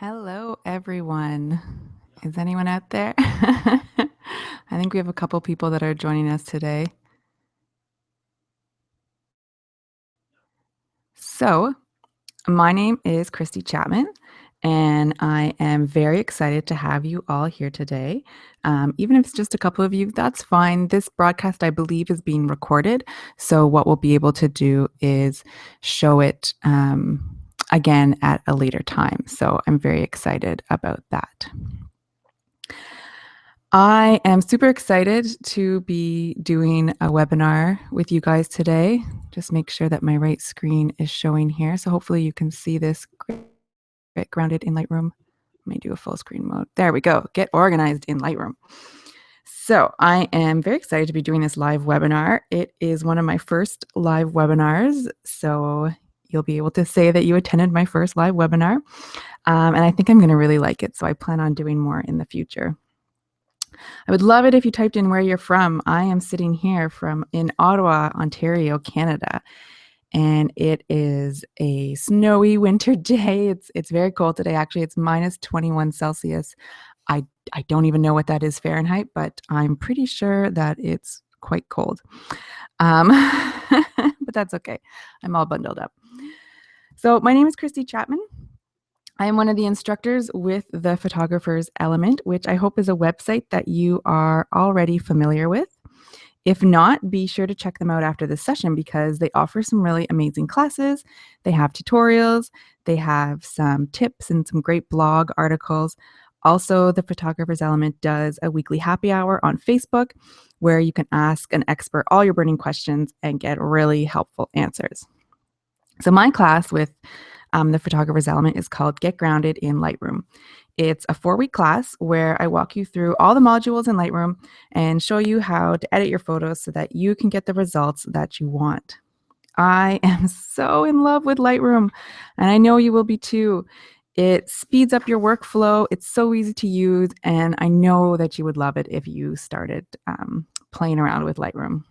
Hello, everyone. Is anyone out there? I think we have a couple people that are joining us today. So, my name is Kristy Chapman, and I am very excited to have you all here today. Even if it's just a couple of you, that's fine. This broadcast, I believe, is being recorded. So, what we'll be able to do is show it again at a later time. So, I'm very excited about that. I am super excited to be doing a webinar with you guys today. Just make sure that my right screen is showing here. So hopefully you can see this Get Grounded in Lightroom. Let me do a full screen mode. There we go. Get organized in Lightroom. So I am very excited to be doing this live webinar. It is one of my first live webinars. So you'll be able to say that you attended my first live webinar. And I think I'm going to really like it. So I plan on doing more in the future. I would love it if you typed in where you're from. I am sitting here in Ottawa, Ontario, Canada, and it is a snowy winter day. It's very cold today. Actually, it's minus 21 Celsius. I don't even know what that is Fahrenheit, but I'm pretty sure that it's quite cold. But that's okay. I'm all bundled up. So my name is Kristy Chapman. I am one of the instructors with the Photographer's Element, which I hope is a website that you are already familiar with. If not, be sure to check them out after this session because they offer some really amazing classes. They have tutorials, they have some tips and some great blog articles. Also, the Photographer's Element does a weekly happy hour on Facebook where you can ask an expert all your burning questions and get really helpful answers. So my class with the Photographer's Element is called Get Grounded in Lightroom. It's a 4-week class where I walk you through all the modules in Lightroom and show you how to edit your photos so that you can get the results that you want. I am so in love with Lightroom, and I know you will be too. It speeds up your workflow. It's so easy to use, and I know that you would love it if you started playing around with Lightroom.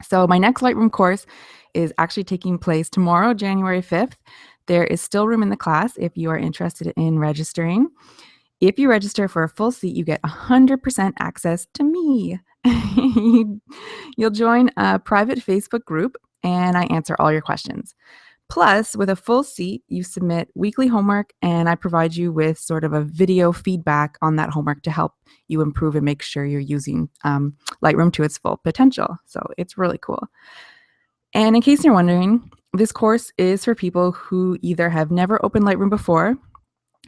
So my next Lightroom course is actually taking place tomorrow, January 5th. There is still room in the class if you are interested in registering. If you register for a full seat, you get 100% access to me. You'll join a private Facebook group, and I answer all your questions. Plus, with a full seat, you submit weekly homework, and I provide you with sort of a video feedback on that homework to help you improve and make sure you're using Lightroom to its full potential. So it's really cool. And in case you're wondering, this course is for people who either have never opened Lightroom before,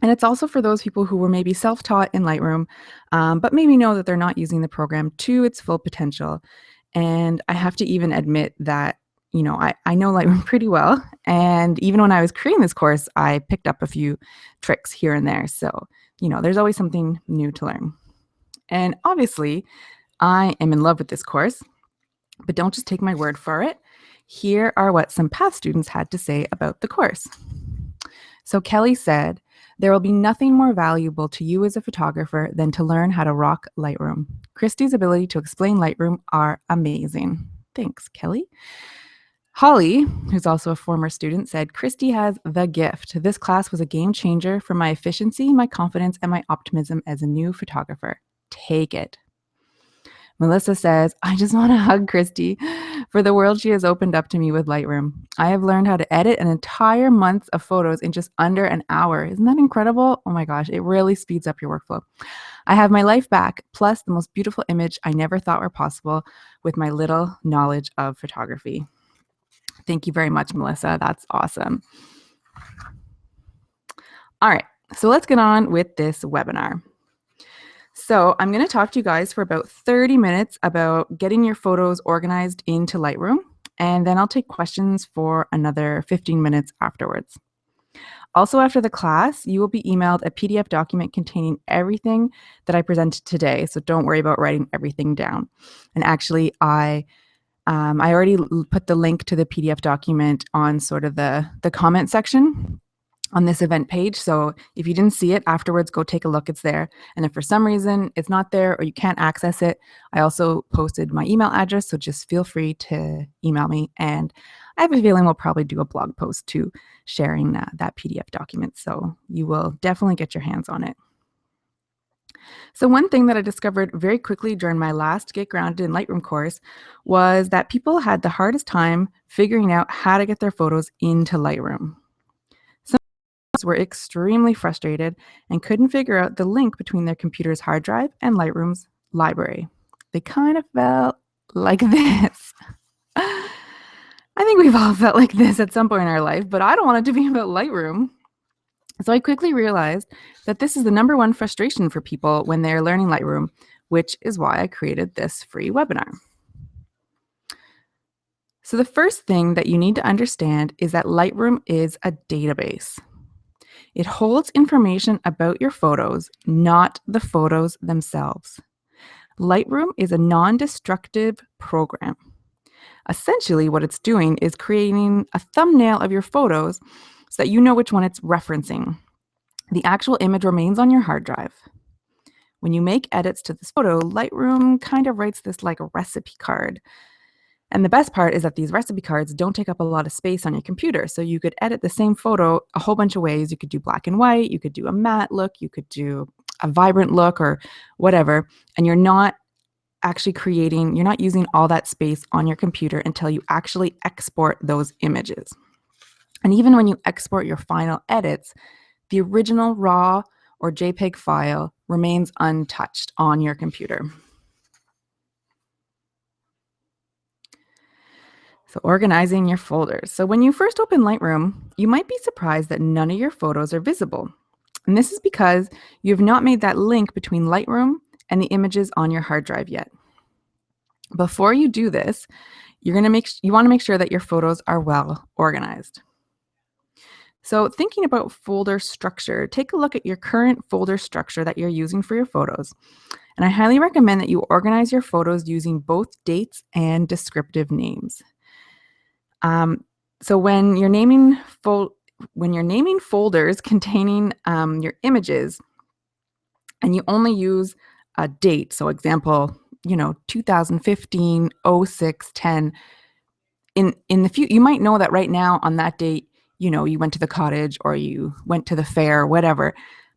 and it's also for those people who were maybe self-taught in Lightroom, but maybe know that they're not using the program to its full potential. And I have to even admit that, I know Lightroom pretty well. And even when I was creating this course, I picked up a few tricks here and there. So, there's always something new to learn. And obviously, I am in love with this course, but don't just take my word for it. Here are what some past students had to say about the course. So Kelly said, "There will be nothing more valuable to you as a photographer than to learn how to rock Lightroom. Kristy's ability to explain Lightroom are amazing." Thanks, Kelly. Holly, who's also a former student, said, "Kristy has the gift. This class was a game changer for my efficiency, my confidence, and my optimism as a new photographer. Take it." Melissa says, "I just want to hug Kristy for the world she has opened up to me with Lightroom. I have learned how to edit an entire month of photos in just under an hour. Isn't that incredible? Oh my gosh, it really speeds up your workflow. I have my life back, plus the most beautiful image I never thought were possible with my little knowledge of photography." Thank you very much, Melissa. That's awesome. All right, so let's get on with this webinar. So I'm going to talk to you guys for about 30 minutes about getting your photos organized into Lightroom, and then I'll take questions for another 15 minutes afterwards. Also, after the class, you will be emailed a PDF document containing everything that I presented today, so don't worry about writing everything down. And actually, I already put the link to the PDF document on sort of the comment section. on this event page. So if you didn't see it afterwards, go take a look. It's there. And if for some reason it's not there or you can't access it, I also posted my email address. So just feel free to email me. And I have a feeling we'll probably do a blog post too, sharing that PDF document. So you will definitely get your hands on it. So one thing that I discovered very quickly during my last Get Grounded in Lightroom course was that people had the hardest time figuring out how to get their photos into Lightroom. Some were extremely frustrated and couldn't figure out the link between their computer's hard drive and Lightroom's library. They kind of felt like this. I think we've all felt like this at some point in our life, but I don't want it to be about Lightroom. So I quickly realized that this is the number one frustration for people when they're learning Lightroom, which is why I created this free webinar. So the first thing that you need to understand is that Lightroom is a database. It holds information about your photos, not the photos themselves. Lightroom is a non-destructive program. Essentially, what it's doing is creating a thumbnail of your photos so that you know which one it's referencing. The actual image remains on your hard drive. When you make edits to this photo, Lightroom kind of writes this like a recipe card. And the best part is that these recipe cards don't take up a lot of space on your computer. So you could edit the same photo a whole bunch of ways. You could do black and white, you could do a matte look, you could do a vibrant look or whatever. And you're not you're not using all that space on your computer until you actually export those images. And even when you export your final edits, the original RAW or JPEG file remains untouched on your computer. So organizing your folders. So when you first open Lightroom, you might be surprised that none of your photos are visible. And this is because you have not made that link between Lightroom and the images on your hard drive yet. Before you do this, you want to make sure that your photos are well organized. So thinking about folder structure, take a look at your current folder structure that you're using for your photos. And I highly recommend that you organize your photos using both dates and descriptive names. So when you're naming folders containing your images, and you only use a date, so example, 2015, 06, 10. In the future, you might know that right now on that date, you went to the cottage or you went to the fair, whatever.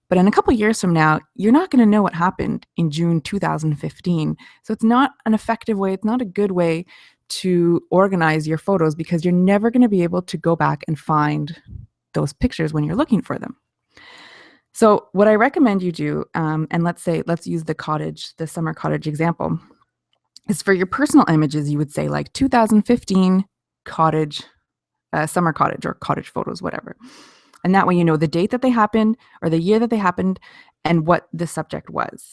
But in a couple of years from now, you're not going to know what happened in June 2015. So it's not an effective way. It's not a good way to organize your photos because you're never going to be able to go back and find those pictures when you're looking for them. So what I recommend you do, and let's use the summer cottage example, is for your personal images, you would say like 2015 cottage, summer cottage or cottage photos, whatever. And that way you know the date that they happened or the year that they happened and what the subject was.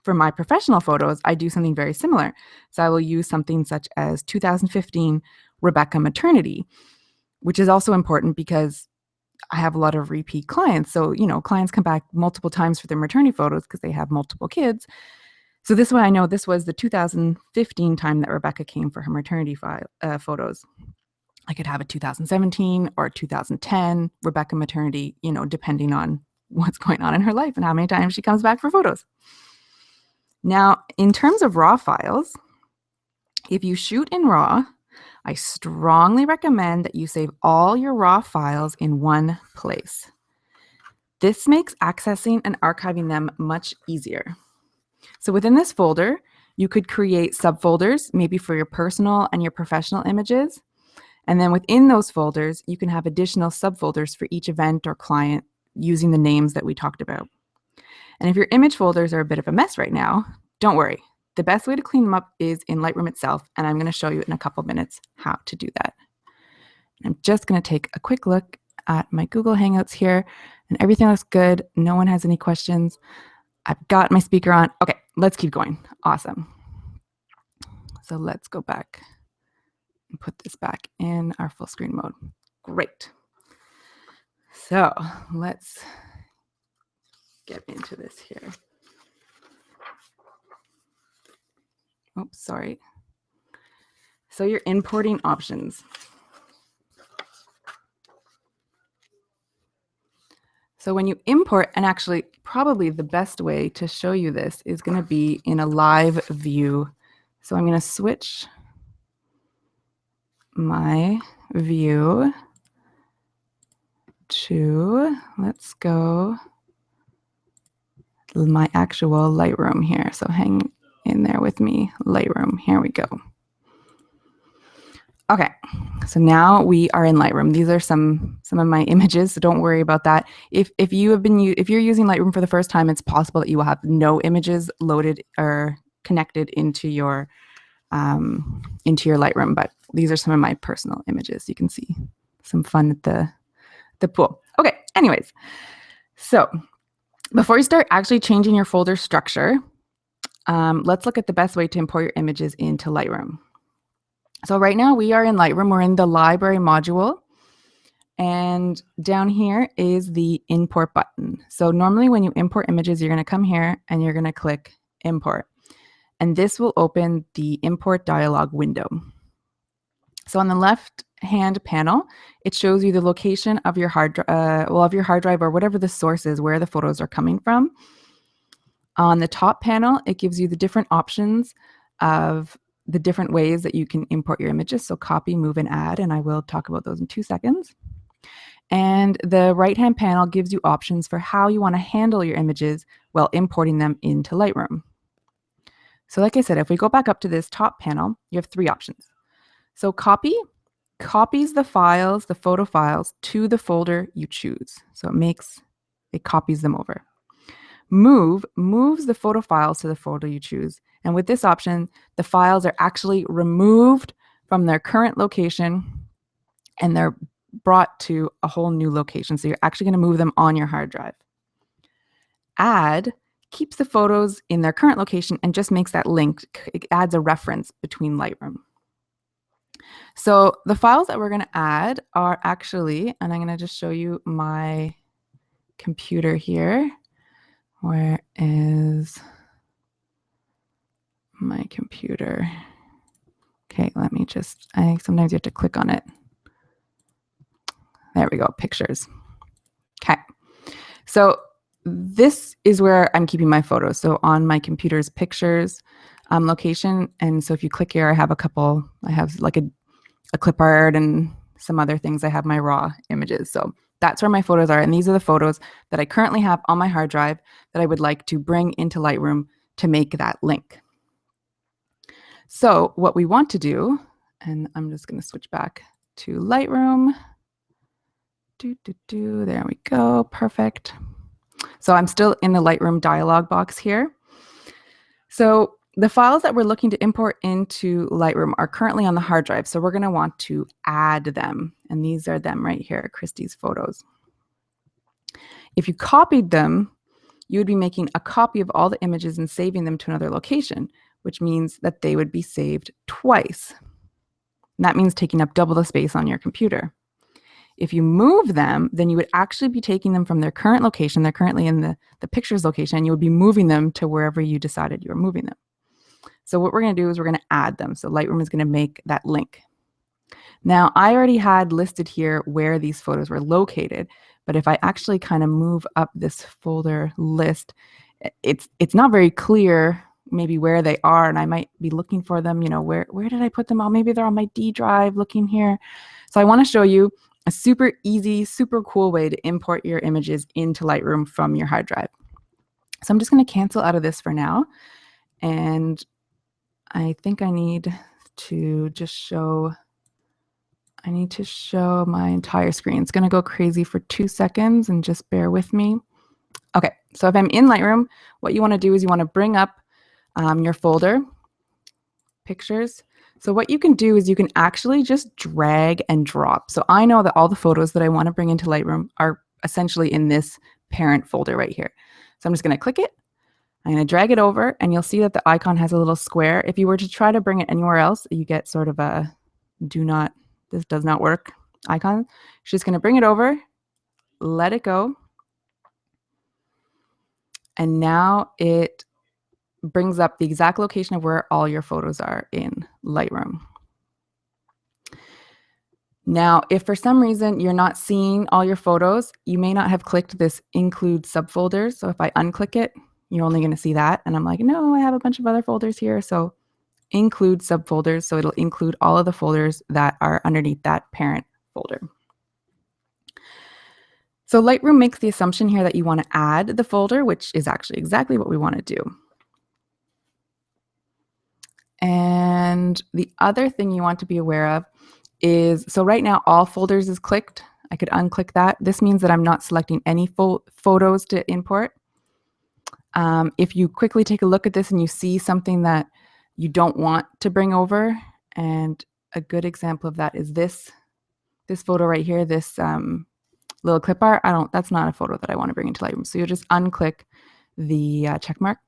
For my professional photos, I do something very similar. So I will use something such as 2015 Rebecca maternity, which is also important because I have a lot of repeat clients. So, clients come back multiple times for their maternity photos because they have multiple kids. So this way I know this was the 2015 time that Rebecca came for her maternity photos. I could have a 2017 or 2010 Rebecca maternity, depending on what's going on in her life and how many times she comes back for photos. Now, in terms of RAW files, if you shoot in RAW, I strongly recommend that you save all your RAW files in one place. This makes accessing and archiving them much easier. So within this folder, you could create subfolders, maybe for your personal and your professional images. And then within those folders, you can have additional subfolders for each event or client using the names that we talked about. And if your image folders are a bit of a mess right now, don't worry. The best way to clean them up is in Lightroom itself, and I'm going to show you in a couple minutes how to do that. I'm just going to take a quick look at my Google Hangouts here, and everything looks good. No one has any questions. I've got my speaker on. Okay, let's keep going. Awesome. So let's go back and put this back in our full screen mode. Great. So let's get into this here. Oops, sorry. So your importing options. So when you import, and actually probably the best way to show you this is going to be in a live view. So I'm going to switch my view to, let's go, my actual Lightroom here. So hang in there with me, Lightroom. Here we go. Okay, so now we are in Lightroom. These are some of my images, so don't worry about that. If you're using Lightroom for the first time, it's possible that you will have no images loaded or connected into your Lightroom. But these are some of my personal images. You can see some fun at the pool. Okay, anyways, so before you start actually changing your folder structure, let's look at the best way to import your images into Lightroom. So right now we are in Lightroom, we're in the library module, and down here is the import button. So normally when you import images, you're going to come here and you're going to click import, and this will open the import dialog window. So on the left hand panel, it shows you the location of your hard drive or whatever the source is, where the photos are coming from. On the top panel, it gives you the different options of the different ways that you can import your images. So copy, move, and add, and I will talk about those in 2 seconds. And the right-hand panel gives you options for how you want to handle your images while importing them into Lightroom. So like I said, if we go back up to this top panel, you have 3 options. So copy copies the files, the photo files, to the folder you choose. So it copies them over. Move moves the photo files to the folder you choose. And with this option, the files are actually removed from their current location and they're brought to a whole new location. So you're actually going to move them on your hard drive. Add keeps the photos in their current location and just makes that link. It adds a reference between Lightroom. So the files that we're going to add are actually, and I'm going to just show you my computer here. Where is my computer? Okay, let me just, sometimes you have to click on it. There we go, pictures. Okay, so this is where I'm keeping my photos. So on my computer's pictures location. And so if you click here, I have like a clip art and some other things. I have my raw images. So that's where my photos are. And these are the photos that I currently have on my hard drive that I would like to bring into Lightroom to make that link. So what we want to do, and I'm just going to switch back to Lightroom. There we go. Perfect. So I'm still in the Lightroom dialog box here. So the files that we're looking to import into Lightroom are currently on the hard drive. So we're going to want to add them. And these are them right here, Kristy's photos. If you copied them, you would be making a copy of all the images and saving them to another location, which means that they would be saved twice. And that means taking up double the space on your computer. If you move them, then you would actually be taking them from their current location. They're currently in the pictures location, and you would be moving them to wherever you decided you were moving them. So what we're going to do is we're going to add them. So Lightroom is going to make that link. Now, I already had listed here where these photos were located, but if I actually kind of move up this folder list, it's not very clear maybe where they are, and I might be looking for them, where did I put them? Oh, maybe they're on my D drive, looking here. So I want to show you a super easy, super cool way to import your images into Lightroom from your hard drive. So I'm just going to cancel out of this for now, and I think I need to just show my entire screen. It's going to go crazy for 2 seconds, and just bear with me. Okay, so if I'm in Lightroom, what you want to do is you want to bring up your folder, pictures. So what you can do is you can actually just drag and drop. So I know that all the photos that I want to bring into Lightroom are essentially in this parent folder right here. So I'm just going to click it. I'm going to drag it over, and you'll see that the icon has a little square. If you were to try to bring it anywhere else, you get sort of a this does not work icon. You're just going to bring it over, let it go. And now it brings up the exact location of where all your photos are in Lightroom. Now, if for some reason you're not seeing all your photos, you may not have clicked this include subfolders. So if I unclick it, you're only going to see that. And I'm like, no, I have a bunch of other folders here. So include subfolders. So it'll include all of the folders that are underneath that parent folder. So Lightroom makes the assumption here that you want to add the folder, which is actually exactly what we want to do. And the other thing you want to be aware of is, so right now all folders is clicked. I could unclick that. This means that I'm not selecting any photos to import. If you quickly take a look at this and you see something that you don't want to bring over, and a good example of that is this photo right here, this little clip art. That's not a photo that I want to bring into Lightroom. So you'll just unclick the check mark.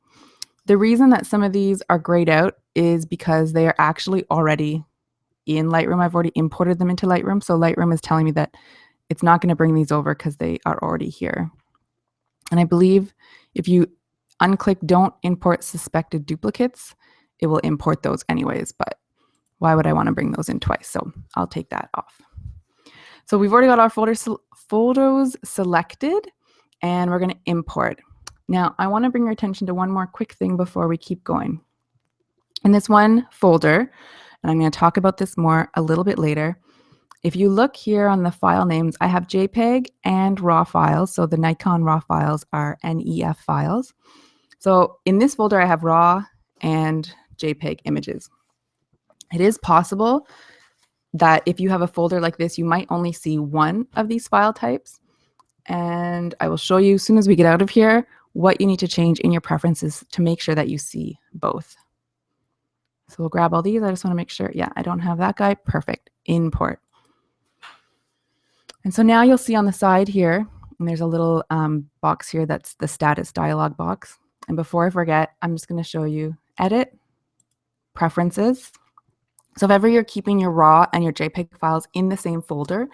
The reason that some of these are grayed out is because they are actually already in Lightroom. I've already imported them into Lightroom. So Lightroom is telling me that it's not going to bring these over because they are already here. And I believe if you unclick don't import suspected duplicates, it will import those anyways. But why would I want to bring those in twice? So I'll take that off. So we've already got our photos selected, and we're going to import. Now, I want to bring your attention to one more quick thing before we keep going. In this one folder, and I'm going to talk about this more a little bit later, if you look here on the file names, I have JPEG and RAW files. So the Nikon RAW files are NEF files. So in this folder, I have RAW and JPEG images. It is possible that if you have a folder like this, you might only see one of these file types. And I will show you as soon as we get out of here what you need to change in your preferences to make sure that you see both. So we'll grab all these. I just want to make sure, yeah, I don't have that guy. Perfect. Import. And so now you'll see on the side here, and there's a little box here that's the status dialog box. And before I forget, I'm just going to show you edit, preferences. So if ever you're keeping your RAW and your JPEG files in the same folder,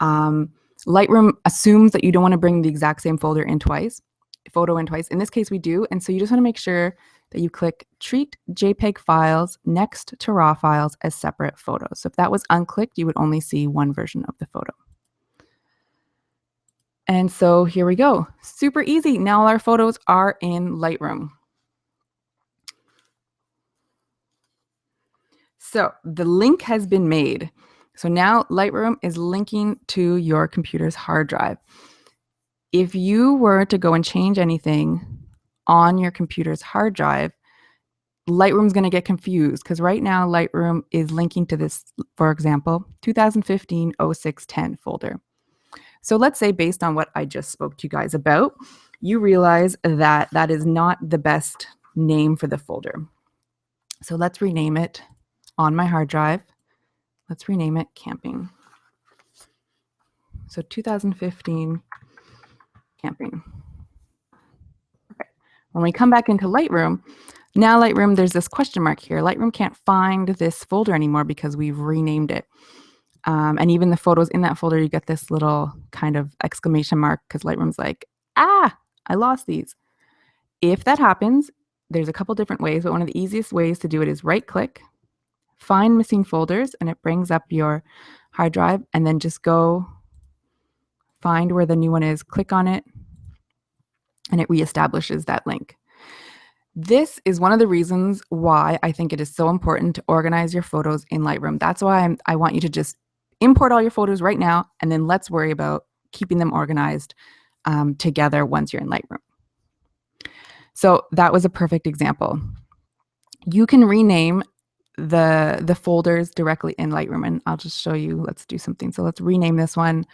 Lightroom assumes that you don't want to bring the exact same photo in twice. In this case, we do. And so you just want to make sure that you click treat JPEG files next to RAW files as separate photos. So if that was unclicked, you would only see one version of the photo. And so here we go. Super easy. Now all our photos are in Lightroom. So the link has been made. So now Lightroom is linking to your computer's hard drive. If you were to go and change anything on your computer's hard drive, Lightroom's going to get confused because right now Lightroom is linking to this, for example, 2015 0610 folder. So let's say based on what I just spoke to you guys about, you realize that that is not the best name for the folder. So let's rename it on my hard drive. Let's rename it camping. So 2015 camping. Okay. When we come back into Lightroom, now Lightroom, there's this question mark here. Lightroom can't find this folder anymore because we've renamed it. And even the photos in that folder, you get this little kind of exclamation mark because Lightroom's like, I lost these. If that happens, there's a couple different ways, but one of the easiest ways to do it is right-click, find missing folders, and it brings up your hard drive, and then just go find where the new one is, click on it, and it reestablishes that link. This is one of the reasons why I think it is so important to organize your photos in Lightroom. That's why I want you to just import all your photos right now, and then let's worry about keeping them organized together once you're in Lightroom. So that was a perfect example. You can rename the folders directly in Lightroom, and I'll just show you. Let's do something. So let's rename this one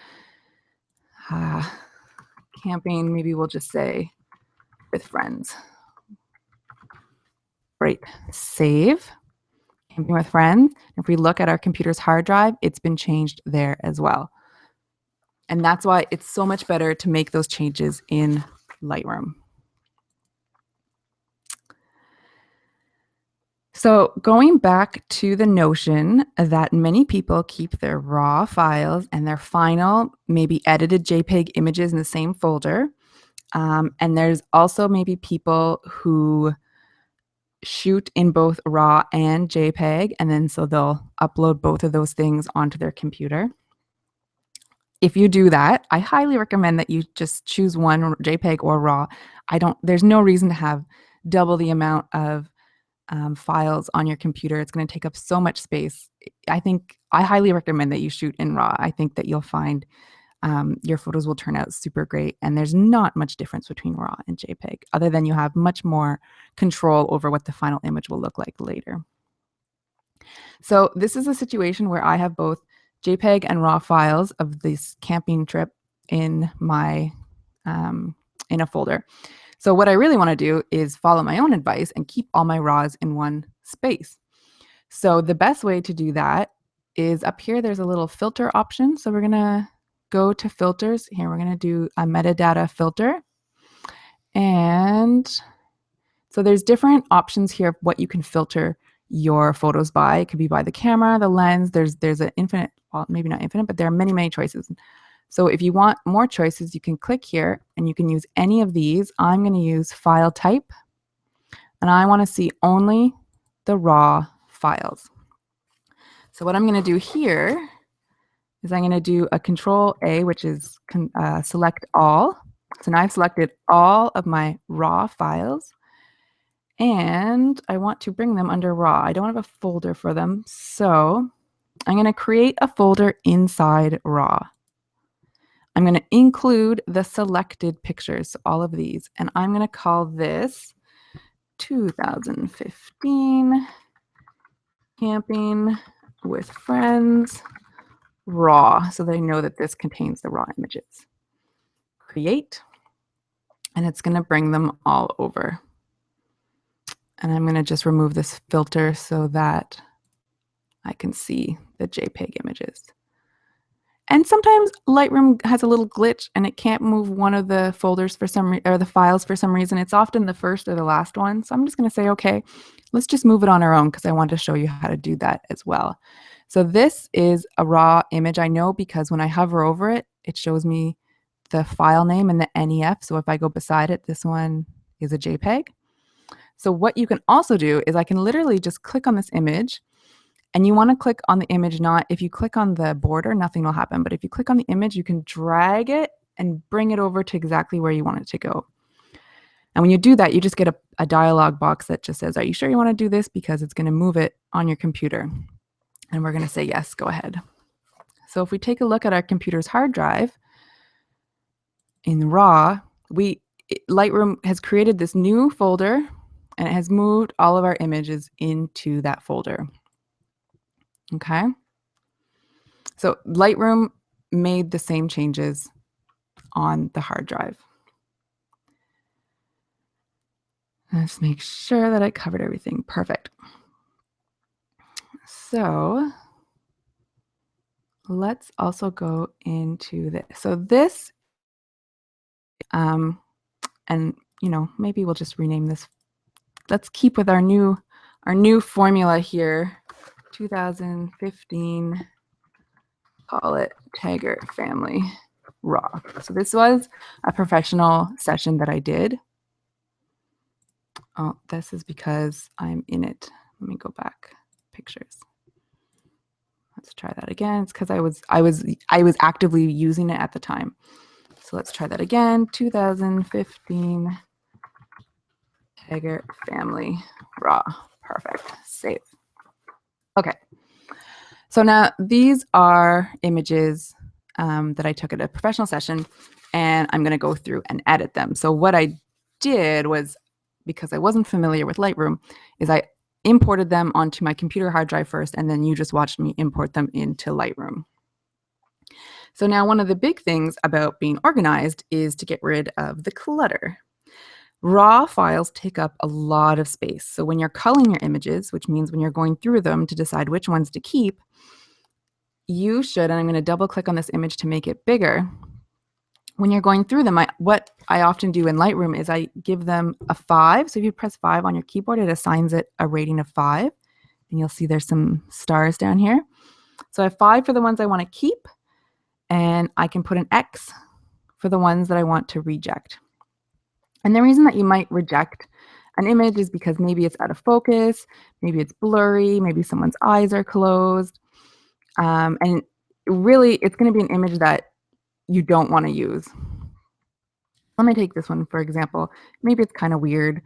camping. Maybe we'll just say with friends. Great. Save. Camping with friends. If we look at our computer's hard drive, it's been changed there as well. And that's why it's so much better to make those changes in Lightroom. So going back to the notion that many people keep their RAW files and their final, maybe edited JPEG images in the same folder. And there's also maybe people who shoot in both RAW and JPEG, and then so they'll upload both of those things onto their computer. if you do that, I highly recommend that you just choose one, JPEG or RAW. There's no reason to have double the amount of files on your computer. It's going to take up so much space. I highly recommend that you shoot in RAW. I think that you'll find your photos will turn out super great, and there's not much difference between RAW and JPEG, other than you have much more control over what the final image will look like later. So this is a situation where I have both JPEG and RAW files of this camping trip in my in a folder. So what I really want to do is follow my own advice and keep all my RAWs in one space. So the best way to do that is up here, there's a little filter option. So we're going to go to filters. Here, we're going to do a metadata filter. And so there's different options here of what you can filter your photos by. It could be by the camera, the lens. There's an infinite, well, maybe not infinite, but there are many, many choices. So if you want more choices, you can click here and you can use any of these. I'm going to use file type, and I want to see only the RAW files. So what I'm going to do here is I'm going to do a Control A, which is select all. So now I've selected all of my RAW files, and I want to bring them under RAW. I don't have a folder for them, so I'm going to create a folder inside RAW. I'm going to include the selected pictures, so all of these, and I'm going to call this 2015 Camping with Friends RAW, so they know that this contains the RAW images. Create, and it's going to bring them all over. And I'm going to just remove this filter so that I can see the JPEG images. And sometimes Lightroom has a little glitch and it can't move one of the folders for some or the files for some reason. It's often the first or the last one. So I'm just going to say, okay, let's just move it on our own because I want to show you how to do that as well. So this is a RAW image. I know because when I hover over it, it shows me the file name and the NEF. So if I go beside it, this one is a JPEG. So what you can also do is I can literally just click on this image. And you want to click on the image, not if you click on the border, nothing will happen. But if you click on the image, you can drag it and bring it over to exactly where you want it to go. And when you do that, you just get a dialog box that just says, are you sure you want to do this? Because it's going to move it on your computer. And we're going to say, yes, go ahead. So if we take a look at our computer's hard drive in RAW, Lightroom has created this new folder and it has moved all of our images into that folder. Okay, so Lightroom made the same changes on the hard drive. Let's make sure that I covered everything. Perfect. So let's also go into this. So this, and maybe we'll just rename this. Let's keep with our new formula here. 2015. Call it Tiger Family RAW. So this was a professional session that I did. Oh, this is because I'm in it. Let me go back. Pictures. Let's try that again. It's because I was actively using it at the time. So let's try that again. 2015 Tiger Family RAW. Perfect. Save. Okay. So now these are images that I took at a professional session, and I'm going to go through and edit them. So what I did was, because I wasn't familiar with Lightroom, is I imported them onto my computer hard drive first, and then you just watched me import them into Lightroom. So now one of the big things about being organized is to get rid of the clutter. RAW files take up a lot of space. So when you're culling your images, which means when you're going through them to decide which ones to keep, you should, and I'm going to double click on this image to make it bigger. When you're going through them, what I often do in Lightroom is I give them a 5. So if you press 5 on your keyboard, it assigns it a rating of 5. And you'll see there's some stars down here. So I have 5 for the ones I want to keep, and I can put an X for the ones that I want to reject. And the reason that you might reject an image is because maybe it's out of focus, maybe it's blurry, maybe someone's eyes are closed. And really, it's going to be an image that you don't want to use. Let me take this one, for example. Maybe it's kind of weird.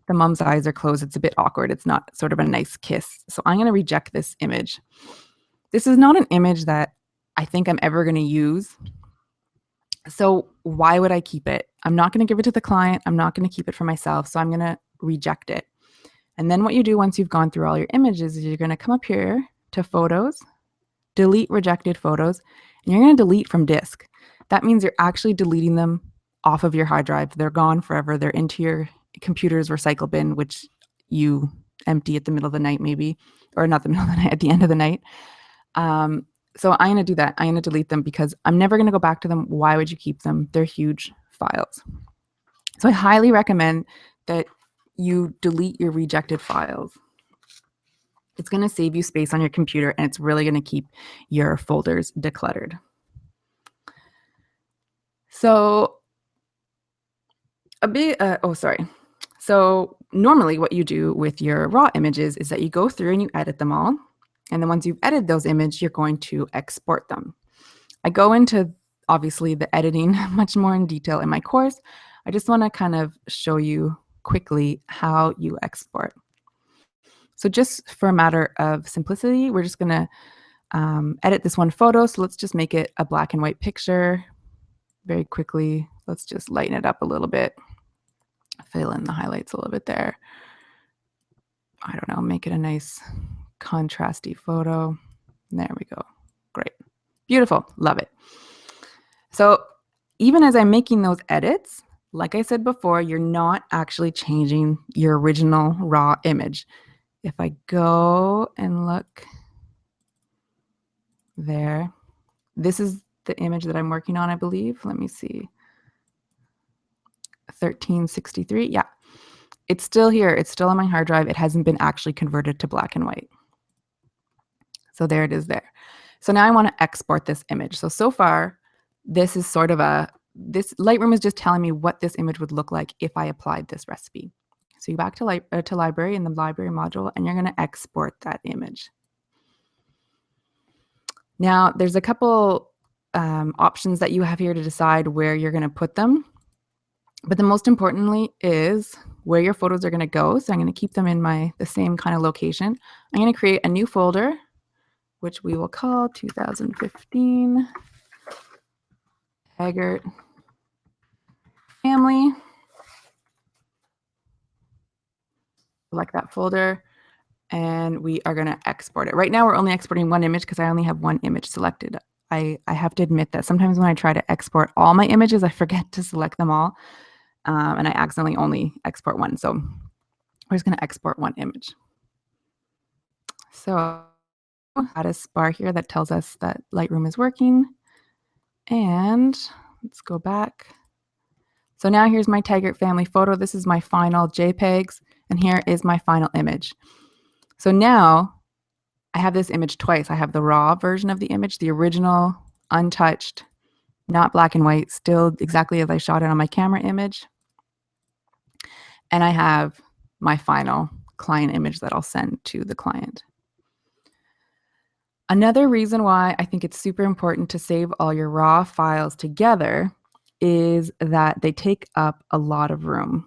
The mom's eyes are closed. It's a bit awkward. It's not sort of a nice kiss. So I'm going to reject this image. This is not an image that I think I'm ever going to use. So why would I keep it? I'm not going to give it to the client. I'm not going to keep it for myself. So I'm going to reject it. And then what you do once you've gone through all your images is you're going to come up here to Photos, delete rejected photos, and you're going to delete from disk. That means you're actually deleting them off of your hard drive. They're gone forever. They're into your computer's recycle bin, which you empty at the middle of the night maybe, or not the middle of the night, at the end of the night. So I'm going to do that. I'm going to delete them because I'm never going to go back to them. Why would you keep them? They're huge files. So I highly recommend that you delete your rejected files. It's going to save you space on your computer, and it's really going to keep your folders decluttered. So So normally what you do with your raw images is that you go through and you edit them all. And then once you've edited those images, you're going to export them. I go into, obviously, the editing much more in detail in my course. I just want to kind of show you quickly how you export. So just for a matter of simplicity, we're just going to edit this one photo. So let's just make it a black and white picture very quickly. Let's just lighten it up a little bit. Fill in the highlights a little bit there. I don't know, make it a nice contrasty photo. There we go. Great. Beautiful. Love it. So even as I'm making those edits, like I said before, you're not actually changing your original raw image. If I go and look there, this is the image that I'm working on, I believe. Let me see. 1363. Yeah. It's still here. It's still on my hard drive. It hasn't been actually converted to black and white. So there it is there. So now I want to export this image. So far, this is sort of this Lightroom is just telling me what this image would look like if I applied this recipe. So you back to library in the library module, and you're going to export that image. Now, there's a couple options that you have here to decide where you're going to put them. But the most importantly is where your photos are going to go. So I'm going to keep them in the same kind of location. I'm going to create a new folder, which we will call 2015 Taggart Family. Select that folder, and we are going to export it. Right now, we're only exporting one image because I only have one image selected. I have to admit that sometimes when I try to export all my images, I forget to select them all. And I accidentally only export one. So we're just going to export one image. So status bar here that tells us that Lightroom is working. And let's go back. So now here's my Taggart family photo. This is my final JPEGs, and here is my final image. So now I have this image twice. I have the raw version of the image, the original, untouched, not black and white, still exactly as I shot it on my camera image. And I have my final client image that I'll send to the client. Another reason why I think it's super important to save all your raw files together is that they take up a lot of room.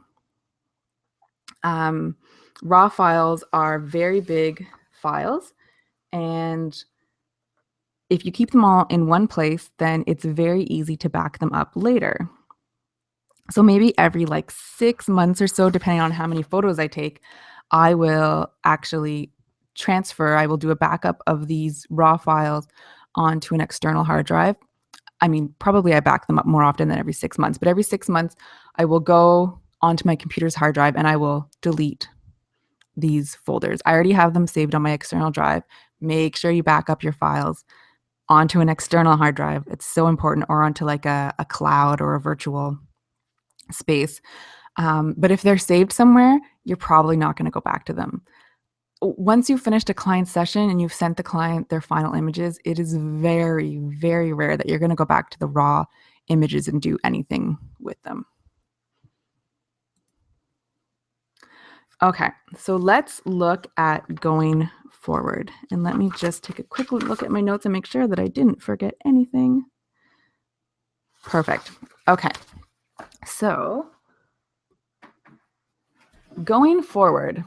Raw files are very big files, and if you keep them all in one place, then it's very easy to back them up later. So maybe every 6 months or so, depending on how many photos I take, I will actually I will do a backup of these raw files onto an external hard drive. I mean, probably I back them up more often than every 6 months, but every 6 months I will go onto my computer's hard drive and I will delete these folders. I already have them saved on my external drive. Make sure you back up your files onto an external hard drive. It's so important, or onto a cloud or a virtual space. But if they're saved somewhere, you're probably not going to go back to them. Once you've finished a client session and you've sent the client their final images, it is very, very rare that you're going to go back to the raw images and do anything with them. Okay, so let's look at going forward. And let me just take a quick look at my notes and make sure that I didn't forget anything. Perfect. Okay. So going forward,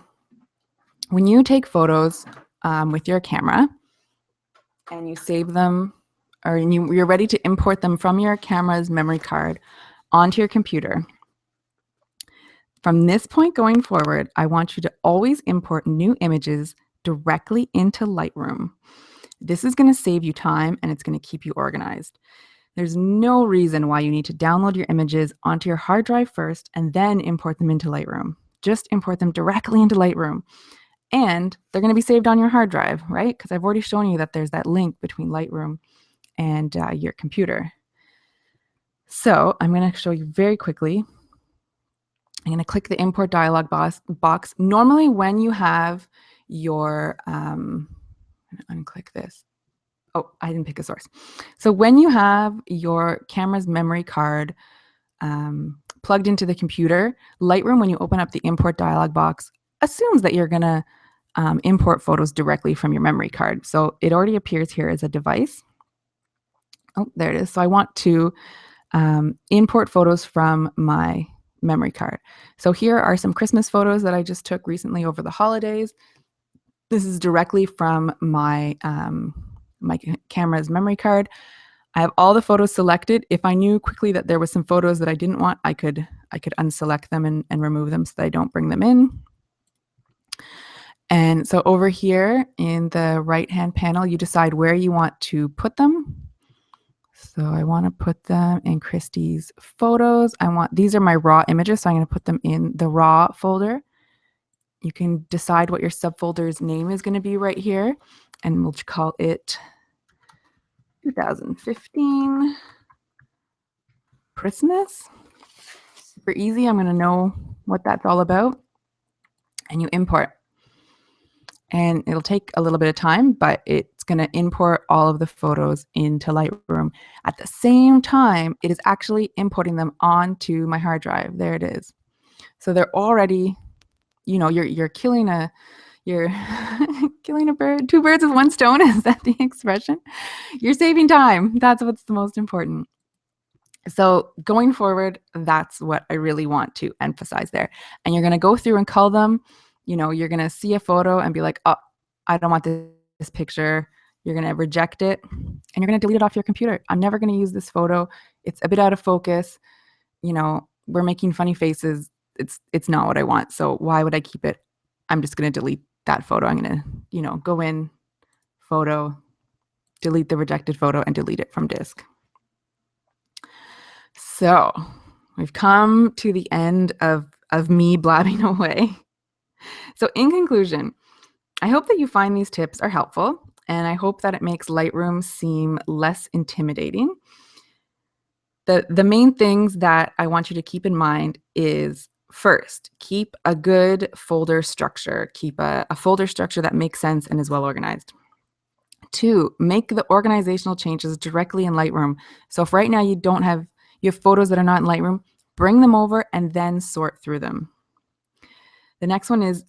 when you take photos with your camera and you save them, or you're ready to import them from your camera's memory card onto your computer, from this point going forward, I want you to always import new images directly into Lightroom. This is going to save you time and it's going to keep you organized. There's no reason why you need to download your images onto your hard drive first and then import them into Lightroom. Just import them directly into Lightroom. And they're going to be saved on your hard drive, right? Because I've already shown you that there's that link between Lightroom and your computer. So I'm going to show you very quickly. I'm going to click the import dialog box. Normally when you have your, I'm going to unclick this. Oh, I didn't pick a source. So when you have your camera's memory card plugged into the computer, Lightroom, when you open up the import dialog box, assumes that you're going to import photos directly from your memory card. So it already appears here as a device. Oh, there it is. So I want to import photos from my memory card. So here are some Christmas photos that I just took recently over the holidays. This is directly from my my camera's memory card. I have all the photos selected. If I knew quickly that there was some photos that I didn't want, I could unselect them and remove them so that I don't bring them in. And so over here in the right-hand panel, you decide where you want to put them. So I want to put them in Kristy's photos. These are my raw images, so I'm going to put them in the raw folder. You can decide what your subfolder's name is going to be right here, and we'll call it 2015 Christmas. Super easy. I'm going to know what that's all about. And you import. And it'll take a little bit of time, but it's going to import all of the photos into Lightroom. At the same time, it is actually importing them onto my hard drive. There it is. So they're already, you're killing you're killing a bird, two birds with one stone. Is that the expression? You're saving time. That's what's the most important. So going forward, that's what I really want to emphasize there. And you're going to go through and cull them. You're going to see a photo and be like, oh, I don't want this picture. You're going to reject it and you're going to delete it off your computer. I'm never going to use this photo. It's a bit out of focus. We're making funny faces. It's not what I want. So why would I keep it? I'm just going to delete that photo. I'm going to, go in, photo, delete the rejected photo and delete it from disk. So we've come to the end of me blabbing away. So in conclusion, I hope that you find these tips are helpful, and I hope that it makes Lightroom seem less intimidating. The main things that I want you to keep in mind is, first, keep a good folder structure. Keep a folder structure that makes sense and is well organized. 2, make the organizational changes directly in Lightroom. So if right now you have photos that are not in Lightroom, bring them over and then sort through them. The next one is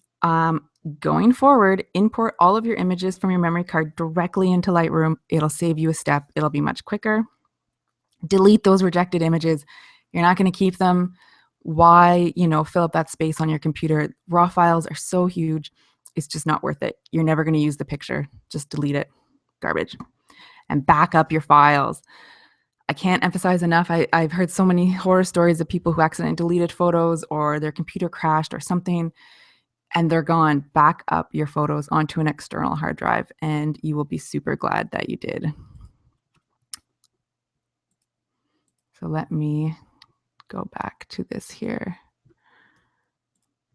going forward, import all of your images from your memory card directly into Lightroom. It'll save you a step. It'll be much quicker. Delete those rejected images. You're not going to keep them. Why, fill up that space on your computer? Raw files are so huge. It's just not worth it. You're never going to use the picture. Just delete it. Garbage. And back up your files. I can't emphasize enough. I've heard so many horror stories of people who accidentally deleted photos or their computer crashed or something and they're gone. Back up your photos onto an external hard drive and you will be super glad that you did. So let me go back to this here.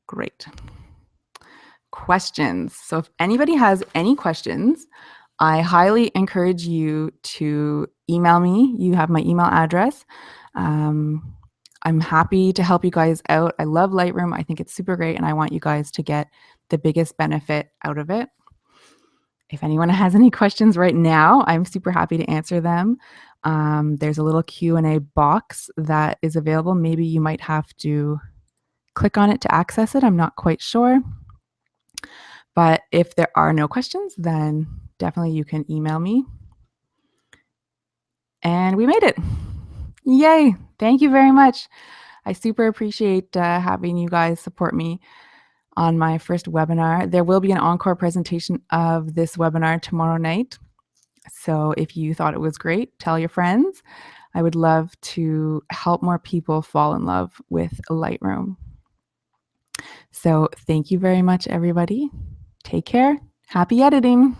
Great. Questions. So if anybody has any questions, I highly encourage you to email me. You have my email address. I'm happy to help you guys out. I love Lightroom. I think it's super great, and I want you guys to get the biggest benefit out of it. If anyone has any questions right now, I'm super happy to answer them. There's a little Q&A box that is available. Maybe you might have to click on it to access it. I'm not quite sure. But if there are no questions, then definitely you can email me. And we made it. Yay! Thank you very much. I super appreciate having you guys support me on my first webinar. There will be an encore presentation of this webinar tomorrow night. So if you thought it was great, tell your friends. I would love to help more people fall in love with Lightroom. So thank you very much, everybody. Take care. Happy editing.